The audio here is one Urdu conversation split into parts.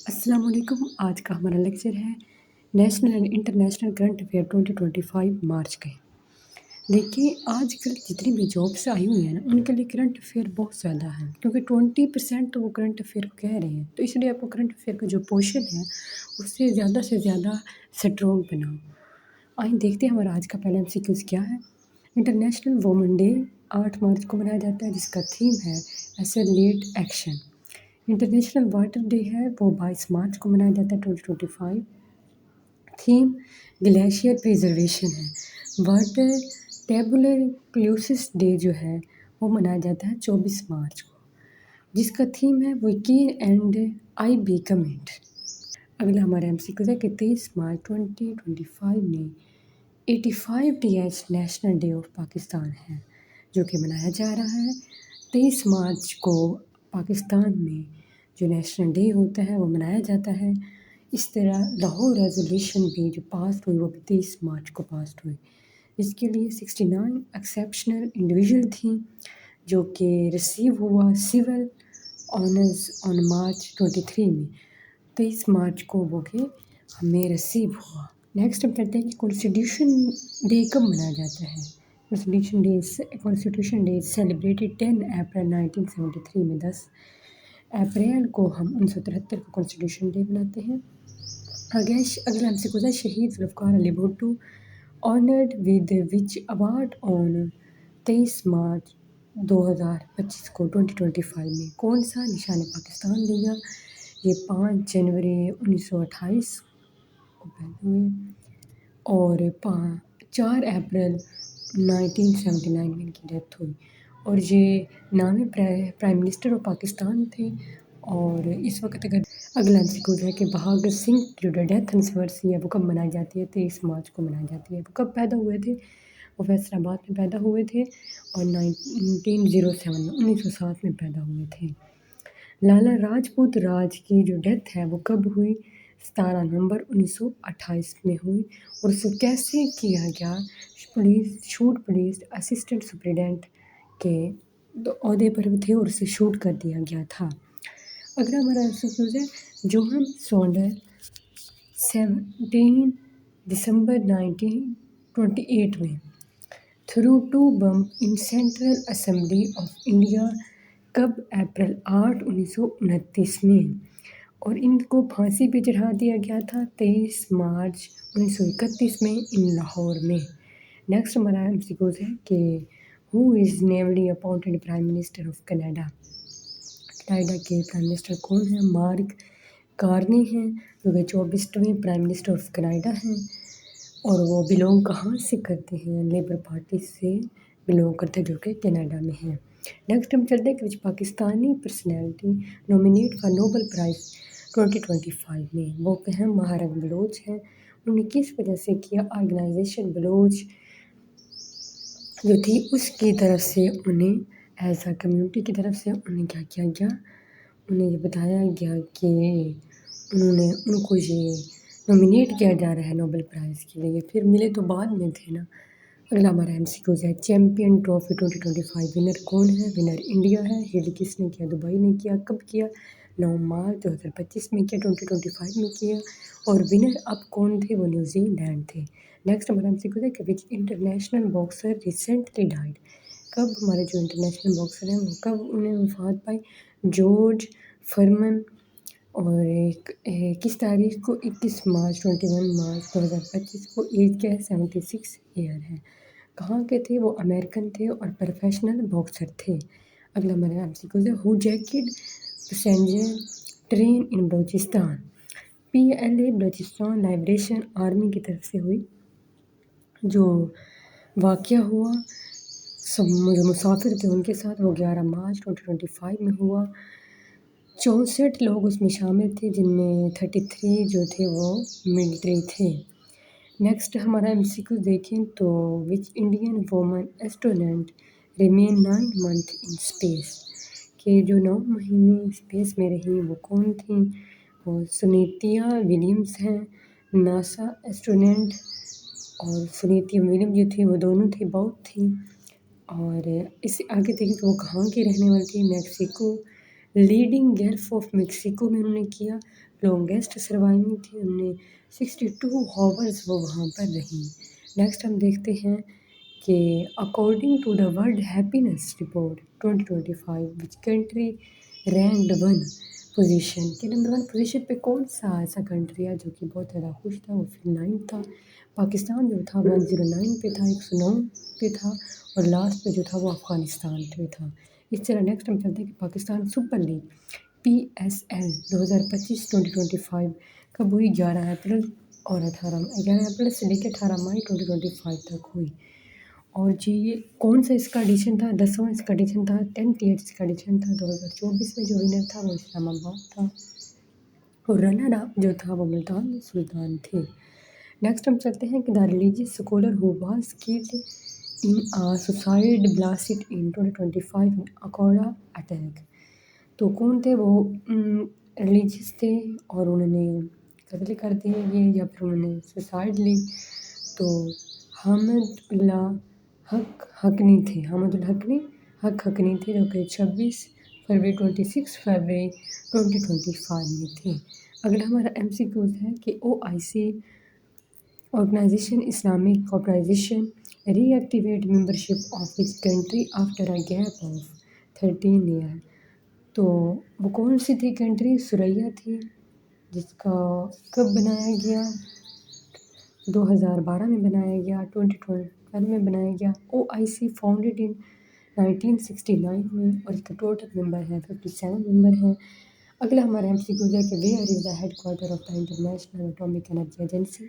السلام علیکم۔ آج کا ہمارا لیکچر ہے national and international current affair 2025 March کے۔ دیکھیے آج کل جتنی بھی جابس آئی ہوئی ہیں نا ان کے لیے کرنٹ افیئر بہت زیادہ ہے، کیونکہ 20% تو وہ کرنٹ افیئر کو کہہ رہے ہیں، تو اس لیے آپ کو کرنٹ افیئر کا جو پورشن ہے اس سے زیادہ اسٹرانگ بناؤ۔ آئیں دیکھتے ہیں ہمارا آج کا پہلا MCQs کیا ہے۔ انٹرنیشنل وومن ڈے 8 مارچ کو منایا جاتا ہے، جس کا تھیم ہے ایسلریٹ ایکشن۔ انٹرنیشنل واٹر ڈے ہے، وہ 22 مارچ کو منایا جاتا ہے 2025۔ تھیم گلیشیئر پریزرویشن ہے۔ واٹر ٹیبولر کلیوسس ڈے جو ہے وہ منایا جاتا ہے 24 مارچ کو، جس کا تھیم ہے vaccine and I become it. اگلا ہمارا MCQ ہے کہ 23 مارچ 2025 میں 85th national day of Pakistan ہے، جو کہ منایا جا رہا ہے 23 مارچ کو۔ پاکستان میں جو نیشنل ڈے ہوتا ہے وہ منایا جاتا ہے۔ اس طرح لاہور ریزولیوشن بھی جو پاس ہوئی وہ بھی 23 مارچ کو پاس ہوئی، اس کے لیے 69 ایکسیپشنل انڈیویژل تھیں، جو کہ ریسیو ہوا سول آنرز آن مارچ 23 میں۔ 23 مارچ کو وہ کہ ہمیں ریسیو ہوا۔ نیکسٹ ہم کرتے ہیں کہ کانسٹیٹیوشن ڈے کب منایا جاتا ہے۔ کانسٹیٹیوشن ڈے سیلیبریٹڈ 10 اپریل 1973 میں 10 اپریل کو ہم 1973 کو کانسٹیٹیوشن ڈے مناتے ہیں۔ اگلا MCQ ہے شہید Zulfiqar Ali Bhutto honoured with which award on 23 March 2025 کو 2025 میں کون سا نشان پاکستان لیا؟ یہ 5 جنوری 1928 کو پیدا ہوئے اور 4 اپریل 1979 میں ان کی ڈیتھ ہوئی، اور یہ نامی پرائم منسٹر آف پاکستان تھے۔ اور اس وقت اگلا MCQ ہے کہ بہادر سنگھ جو ڈیتھ اینیورسری ہے وہ کب منائی جاتی ہے؟ 23 مارچ کو منائی جاتی ہے۔ وہ کب پیدا ہوئے تھے؟ وہ فیصل آباد میں پیدا ہوئے تھے اور 1907 میں پیدا ہوئے تھے۔ لالا لاجپت راج کی جو ڈیتھ ہے وہ کب ہوئی؟ 17 نومبر 1928 میں ہوئی، اور اس کو کیسے کیا گیا؟ پولیس اسسٹنٹ سپرنٹینڈنٹ کے عہدے پر تھے اور اسے شوٹ کر دیا گیا تھا۔ اگلا ہمارا MCQ ہے جوہن سونڈر 17 دسمبر 1928 میں threw two bomb in central assembly of India کب؟ اپریل 8 1929 میں، اور ان کو پھانسی پہ چڑھا دیا گیا تھا 23 مارچ 1931 میں ان لاہور میں۔ نیکسٹ ہمارا MCQ ہے کہ who is newly appointed prime minister of Canada. Canada کے پرائم منسٹر کون ہیں؟ مارک کارنی ہیں، جو کہ 24ویں پرائم منسٹر آف کینیڈا ہیں، اور وہ بلونگ کہاں سے کرتے ہیں؟ لیبر پارٹی سے بلونگ کرتے ہیں، جو کہ کینیڈا میں ہیں۔ نیکسٹ ہم چلتے ہیں کہ which Pakistani personality nominated for Nobel prize 2025 میں، وہ کہ ہیں مہارنگ بلوچ ہیں۔ انہوں نے کس وجہ سے کیا؟ آرگنائزیشن بلوچ جو تھی اس کی طرف سے انہیں ایز اے کمیونٹی کی طرف سے انہیں کیا کیا گیا؟ انہیں یہ بتایا گیا کہ ان کو یہ نومینیٹ کیا جا رہا ہے نوبل پرائز کے لیے، پھر ملے تو بعد میں تھے نا۔ اگلا ہمارا MCQ ہے چیمپئن ٹرافی 2025 ونر کون ہے؟ ونر انڈیا ہے۔ یہ کس نے کیا؟ دبئی نے کیا۔ کب کیا؟ 9 مارچ 2025 میں کیا، 2025 میں کیا، اور ونر اب کون تھے؟ وہ نیوزی لینڈ تھے۔ نیکسٹ ہمارا MCQ ہے کہ وچ انٹرنیشنل باکسر ریسنٹلی ڈائڈ۔ کب ہمارے جو انٹرنیشنل باکسر ہیں وہ کب انہیں وفات پائی؟ جارج فرمن، اور کس تاریخ کو؟ 21 مارچ 21 مارچ 2025 کو۔ ایج کیا ہے؟ 76 ایئر ہے۔ کہاں کے تھے وہ؟ امریکن تھے اور پروفیشنل باکسر تھے۔ اگلا ہمارا MCQ ہے who hijacked passenger train in Balochistan. PLA Balochistan liberation army کی طرف سے ہوئی، جو واقعہ ہوا جو مسافر تھے ان کے ساتھ، وہ 11 مارچ 2025 میں ہوا۔ 64 لوگ اس میں شامل تھے، جن میں 33 جو تھے وہ ملٹری تھے۔ نیکسٹ ہمارا MCQ دیکھیں تو which Indian woman astronaut remain 9 months in space, کہ جو 9 مہینے اسپیس میں رہیں وہ کون تھیں؟ وہ سنیتیا ولیمز ہیں، ناسا ایسٹرونٹ، اور سنیتیا ولیمز جو تھی وہ دونوں تھی، بہت تھیں۔ اور اس سے آگے دیکھیں کہ وہ کہاں کی رہنے والی تھی؟ Mexico leading golf of Mexico میں انہوں نے کیا، لانگیسٹ سروائونگ تھی، انہوں نے 62 ہاورز وہ وہاں پر رہیں۔ نیکسٹ ہم دیکھتے ہیں کہ according to the world happiness report 2025 which country ranked 1 position کہ نمبر 1 پوزیشن پہ کون سا ایسا کنٹری ہے جو کہ بہت زیادہ خوش تھا، وہ 9 تھا۔ پاکستان جو تھا 109 پہ تھا، 109 پہ تھا، اور لاسٹ پہ جو تھا وہ افغانستان پہ تھا۔ اس طرح نیکسٹ ہم چلتے ہیں کہ پاکستان سپر لیگ PSL 2025 کب ہوئی؟ 11 اپریل اور 11 اپریل سے لے کے 18 مئی 2025 تک ہوئی۔ اور جی یہ کون سا اس کا ایڈیشن تھا؟ 10واں اس کا ایڈیشن تھا، 10th ایئر اس کا ایڈیشن تھا۔ 2024 میں جو ونر تھا وہ اسلام آباد تھا، اور رنر اپ جو تھا وہ ملتان سلطان تھے۔ نیکسٹ ہم چلتے ہیں کہ the religious scholar who was killed in suicide blast in 2025 in Akora attack. تو کون تھے وہ؟ ریلیجیس تھے اور انہوں نے قتل کر دیے یہ، یا پھر انہوں نے سوسائڈ لی۔ تو حامد اللہ حقانی تھے، حامد الحقانی تھے، جو کہ 26 فروری 2025 میں تھے۔ اگلا ہمارا MCQs ہے کہ OIC organization Islamic organization reactivate membership of which country after a gap of 13 year. تو وہ کون سی تھی کنٹری؟ سوریہ تھی، جس کا کب بنایا گیا؟ 2012 میں بنایا گیا، 2012 میں بنایا گیا۔ OIC فاؤنڈیڈ ان 1969 میں، اور اس کا ٹوٹل ممبر ہے 57 ممبر ہیں۔ اگلا ہمارا MCQ ہے کہ where is the headquarter of the International Atomic Energy Agency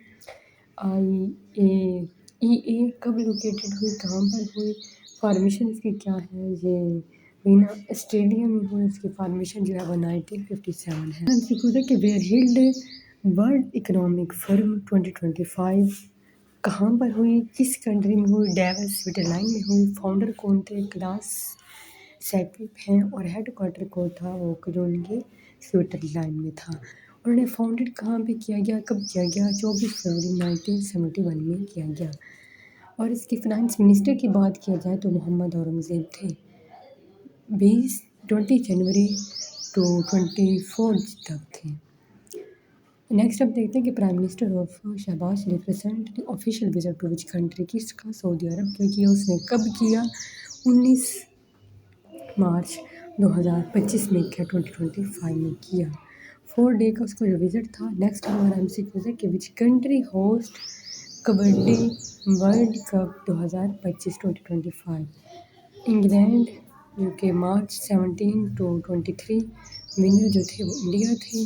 IAEA کب لوکیٹڈ ہوئی، کہاں پر ہوئی؟ فارمیشن اس کی کیا ہے؟ یہ وینا آسٹریلیا میں ہوئی، اس کی فارمیشن جو ہے وہ 1957 ہے۔ MCQ ہے کہ where held world economic forum 2025 کہاں پر ہوئی، کس کنٹری میں ہوئی؟ ڈیوس سوئٹزرلینڈ میں ہوئی۔ فاؤنڈر کون تھے؟ کلاس سیٹوپ ہیں، اور ہیڈ کوارٹر کو تھا وہ کولون کے سوئٹزرلینڈ میں تھا۔ انہوں نے فاؤنڈڈ کہاں پہ کیا گیا، کب کیا گیا؟ 24 فروری 1971 میں کیا گیا۔ اور اس کی فائنانس منسٹر کی بات کیا جائے تو محمد اورنگزیب تھے۔ 20 جنوری to 24 تک تھے۔ نیکسٹ اب دیکھتے ہیں کہ prime minister of Shehbaz Sharif recently official visit to which country, کس کا؟ سعودی عرب کا کیا۔ اس نے کب کیا؟ 19 مارچ 2025 میں کیا، 2025 میں کیا۔ 4 ڈے کا اس کا جو وزٹ تھا۔ نیکسٹ ہمارا MCQ ہے کہ which country host kabaddi world cup 2025 England, جو کہ مارچ 17 to 23 ونر جو تھے وہ انڈیا تھے۔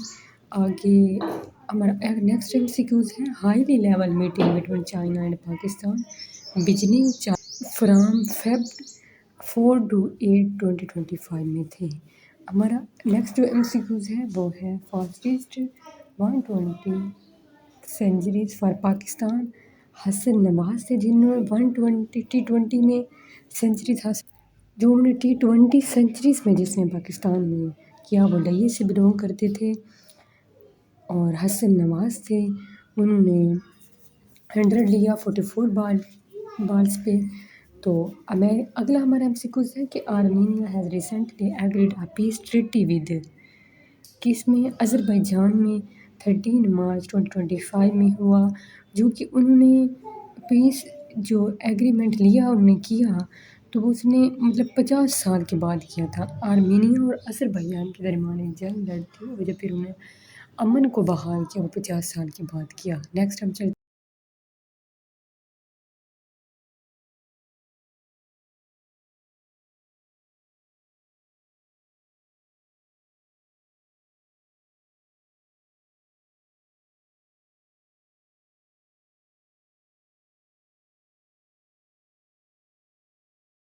آگے ہمارا نیکسٹ MCQs ہے high level meeting between China and Pakistan beginning from Feb 4 to 8 2025 میں تھے۔ ہمارا نیکسٹ جو MCQs ہے وہ ہے fastest 120 centuries for Pakistan Hasan Nawaz تھے، جنہوں نے 120 T20 میں سینچریز حاصل، جو انہوں نے T20 سینچریز میں جس نے پاکستان میں کیا وہ لئے سے بلونگ کرتے تھے، اور حسن نواز تھے، انہوں نے 100 لیا 44 بالز پہ۔ تو اگلا ہمارا MCQs ہے کہ Armenia has recently agreed a peace treaty with, کس میں؟ آذربائیجان میں 13 مارچ 2025 میں ہوا، جو کہ انہوں نے پیس جو ایگریمنٹ لیا انہوں نے کیا تو اس نے مطلب 50 سال کے بعد کیا تھا۔ آرمینیا اور آذربائیجان کے درمیان ایک جنگ لڑتی ہے، اور جب پھر انہیں امن کو بحال کیا وہ 50 سال کے بعد کیا۔ نیکسٹ ہم چلتے